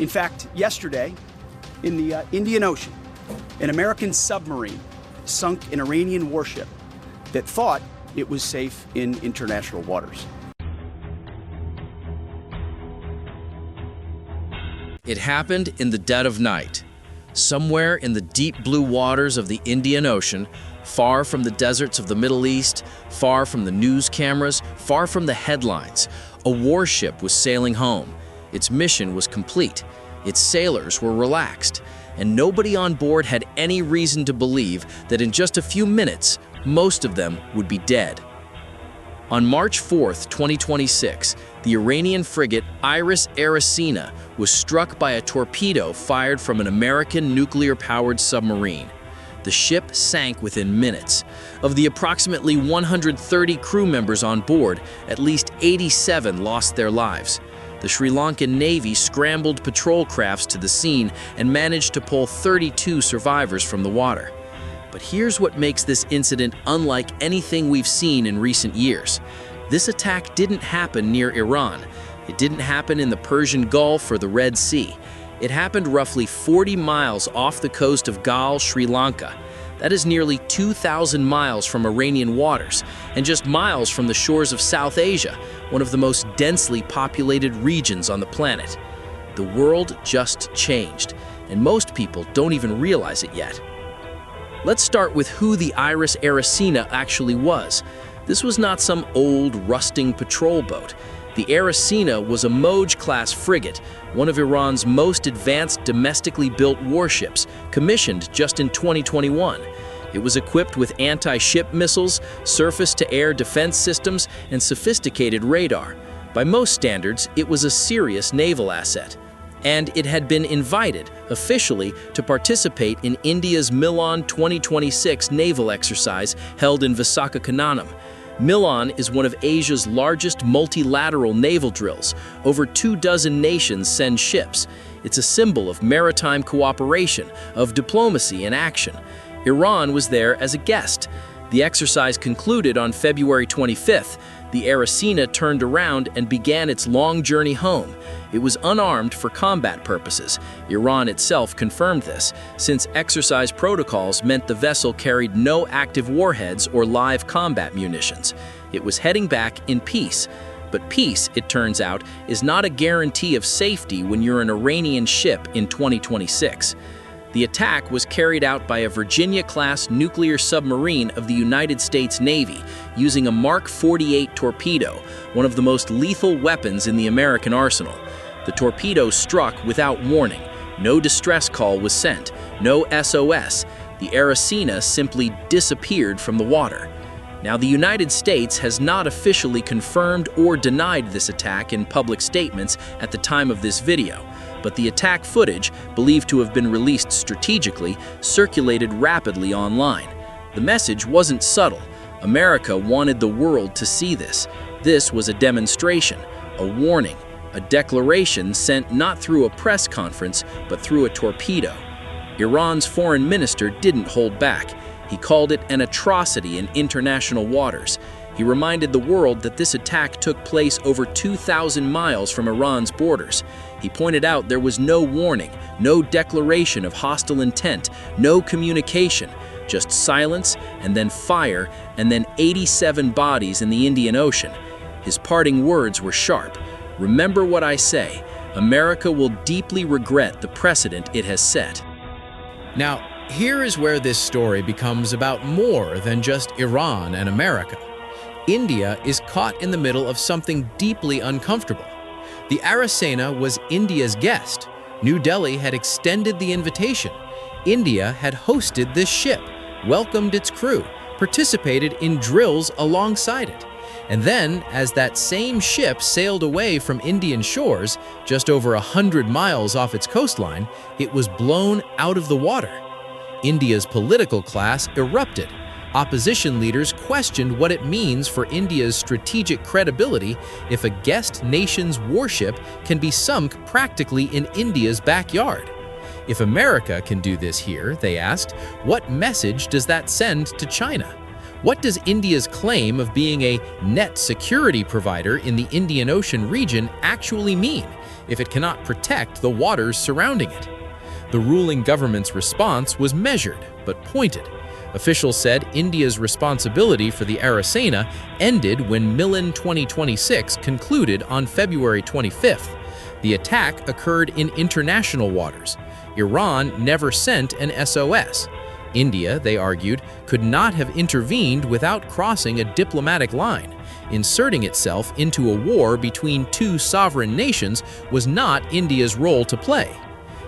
In fact, yesterday, in the Indian Ocean, an American submarine sunk an Iranian warship that thought it was safe in international waters. It happened in the dead of night, somewhere in the deep blue waters of the Indian Ocean, far from the deserts of the Middle East, far from the news cameras, far from the headlines. A warship was sailing home. Its mission was complete. Its sailors were relaxed, and nobody on board had any reason to believe that in just a few minutes, most of them would be dead. On March 4, 2026, the Iranian frigate IRIS Arisena was struck by a torpedo fired from an American nuclear-powered submarine. The ship sank within minutes. Of the approximately 130 crew members on board, at least 87 lost their lives. The Sri Lankan Navy scrambled patrol crafts to the scene and managed to pull 32 survivors from the water. But here's what makes this incident unlike anything we've seen in recent years. This attack didn't happen near Iran. It didn't happen in the Persian Gulf or the Red Sea. It happened roughly 40 miles off the coast of Galle, Sri Lanka. That is nearly 2,000 miles from Iranian waters, and just miles from the shores of South Asia, one of the most densely populated regions on the planet. The world just changed, and most people don't even realize it yet. Let's start with who the IRIS Arisena actually was. This was not some old, rusting patrol boat. The Arisena was a Moj-class frigate, one of Iran's most advanced domestically built warships, commissioned just in 2021. It was equipped with anti-ship missiles, surface-to-air defense systems, and sophisticated radar. By most standards, it was a serious naval asset. And it had been invited, officially, to participate in India's Milan 2026 naval exercise held in Visakhapatnam. Milan is one of Asia's largest multilateral naval drills. Over 24 nations send ships. It's a symbol of maritime cooperation, of diplomacy and action. Iran was there as a guest. The exercise concluded on February 25th. The Arisena turned around and began its long journey home. It was unarmed for combat purposes. Iran itself confirmed this, since exercise protocols meant the vessel carried no active warheads or live combat munitions. It was heading back in peace. But peace, it turns out, is not a guarantee of safety when you're an Iranian ship in 2026. The attack was carried out by a Virginia-class nuclear submarine of the United States Navy using a Mark 48 torpedo, one of the most lethal weapons in the American arsenal. The torpedo struck without warning. No distress call was sent, no SOS. The Arisena simply disappeared from the water. Now, the United States has not officially confirmed or denied this attack in public statements at the time of this video. But the attack footage, believed to have been released strategically, circulated rapidly online. The message wasn't subtle. America wanted the world to see this. This was a demonstration, a warning, a declaration sent not through a press conference, but through a torpedo. Iran's foreign minister didn't hold back. He called it an atrocity in international waters. He reminded the world that this attack took place over 2,000 miles from Iran's borders. He pointed out there was no warning, no declaration of hostile intent, no communication, just silence and then fire and then 87 bodies in the Indian Ocean. His parting words were sharp. Remember what I say. America will deeply regret the precedent it has set. Now, here is where this story becomes about more than just Iran and America. India is caught in the middle of something deeply uncomfortable. The Arisena was India's guest. New Delhi had extended the invitation. India had hosted this ship, welcomed its crew, participated in drills alongside it. And then, as that same ship sailed away from Indian shores, just over 100 miles off its coastline, it was blown out of the water. India's political class erupted. Opposition leaders questioned what it means for India's strategic credibility if a guest nation's warship can be sunk practically in India's backyard. If America can do this here, they asked, what message does that send to China? What does India's claim of being a net security provider in the Indian Ocean region actually mean if it cannot protect the waters surrounding it? The ruling government's response was measured but pointed. Officials said India's responsibility for the Arisena ended when Milan 2026 concluded on February 25th. The attack occurred in international waters. Iran never sent an SOS. India, they argued, could not have intervened without crossing a diplomatic line. Inserting itself into a war between two sovereign nations was not India's role to play.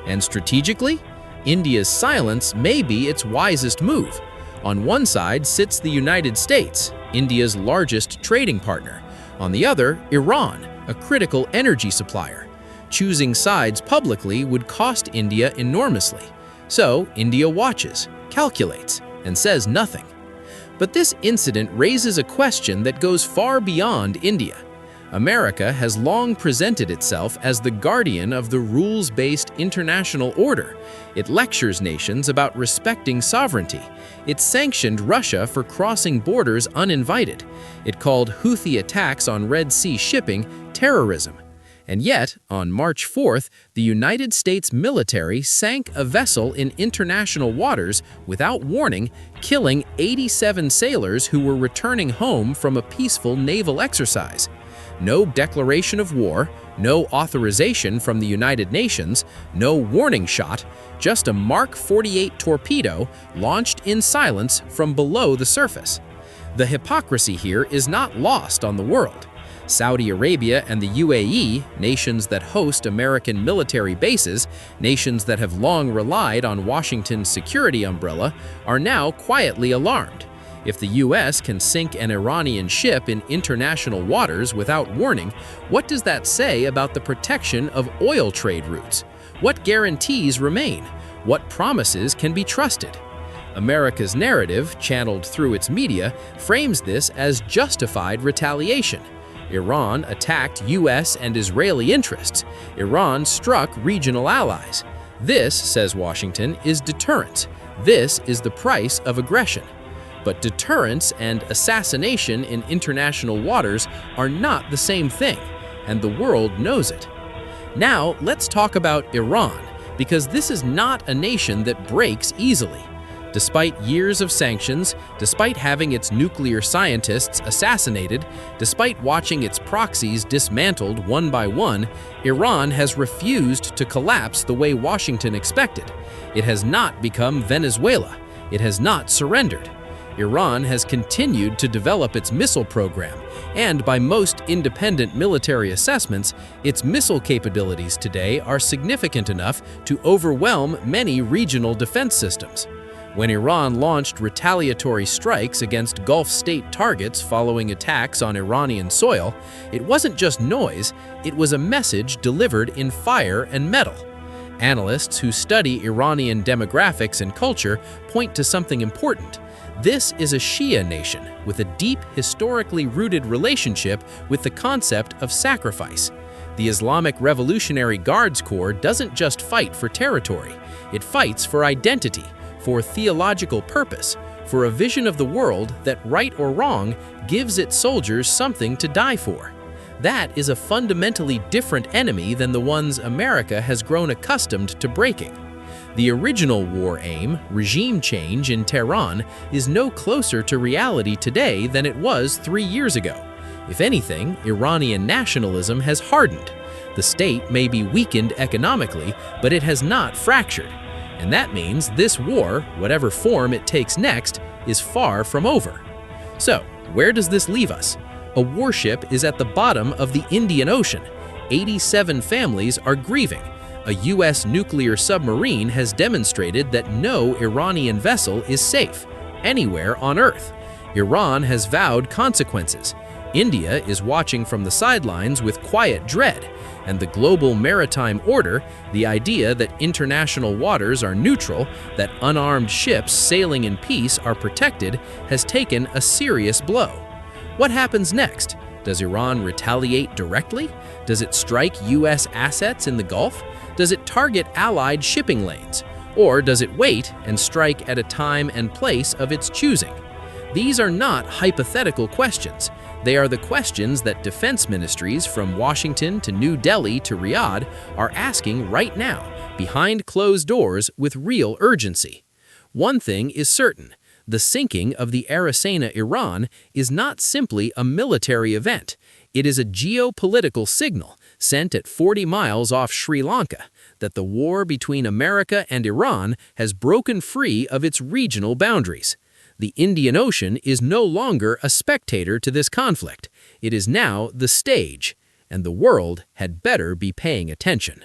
And strategically, India's silence may be its wisest move. On one side sits the United States, India's largest trading partner. On the other, Iran, a critical energy supplier. Choosing sides publicly would cost India enormously. So India watches, calculates, and says nothing. But this incident raises a question that goes far beyond India. America has long presented itself as the guardian of the rules-based international order. It lectures nations about respecting sovereignty. It sanctioned Russia for crossing borders uninvited. It called Houthi attacks on Red Sea shipping terrorism. And yet, on March 4th, the United States military sank a vessel in international waters without warning, killing 87 sailors who were returning home from a peaceful naval exercise. No declaration of war, no authorization from the United Nations, no warning shot, just a Mark 48 torpedo launched in silence from below the surface. The hypocrisy here is not lost on the world. Saudi Arabia and the UAE, nations that host American military bases, nations that have long relied on Washington's security umbrella, are now quietly alarmed. If the US can sink an Iranian ship in international waters without warning, what does that say about the protection of oil trade routes? What guarantees remain? What promises can be trusted? America's narrative, channeled through its media, frames this as justified retaliation. Iran attacked US and Israeli interests. Iran struck regional allies. This, says Washington, is deterrence. This is the price of aggression. But deterrence and assassination in international waters are not the same thing, and the world knows it. Now, let's talk about Iran, because this is not a nation that breaks easily. Despite years of sanctions, despite having its nuclear scientists assassinated, despite watching its proxies dismantled one by one, Iran has refused to collapse the way Washington expected. It has not become Venezuela. It has not surrendered. Iran has continued to develop its missile program, and by most independent military assessments, its missile capabilities today are significant enough to overwhelm many regional defense systems. When Iran launched retaliatory strikes against Gulf state targets following attacks on Iranian soil, it wasn't just noise, it was a message delivered in fire and metal. Analysts who study Iranian demographics and culture point to something important. This is a Shia nation with a deep, historically rooted relationship with the concept of sacrifice. The Islamic Revolutionary Guards Corps doesn't just fight for territory, it fights for identity, for theological purpose, for a vision of the world that, right or wrong, gives its soldiers something to die for. That is a fundamentally different enemy than the ones America has grown accustomed to breaking. The original war aim, regime change in Tehran, is no closer to reality today than it was 3 years ago. If anything, Iranian nationalism has hardened. The state may be weakened economically, but it has not fractured. And that means this war, whatever form it takes next, is far from over. So, where does this leave us? A warship is at the bottom of the Indian Ocean. 87 families are grieving. A U.S. nuclear submarine has demonstrated that no Iranian vessel is safe, anywhere on Earth. Iran has vowed consequences. India is watching from the sidelines with quiet dread, and the global maritime order, the idea that international waters are neutral, that unarmed ships sailing in peace are protected, has taken a serious blow. What happens next? Does Iran retaliate directly? Does it strike U.S. assets in the Gulf? Does it target allied shipping lanes? Or does it wait and strike at a time and place of its choosing? These are not hypothetical questions. They are the questions that defense ministries from Washington to New Delhi to Riyadh are asking right now, behind closed doors with real urgency. One thing is certain: the sinking of the Arisena Iran is not simply a military event. It is a geopolitical signal sent at 40 miles off Sri Lanka that the war between America and Iran has broken free of its regional boundaries. The Indian Ocean is no longer a spectator to this conflict. It is now the stage, and the world had better be paying attention.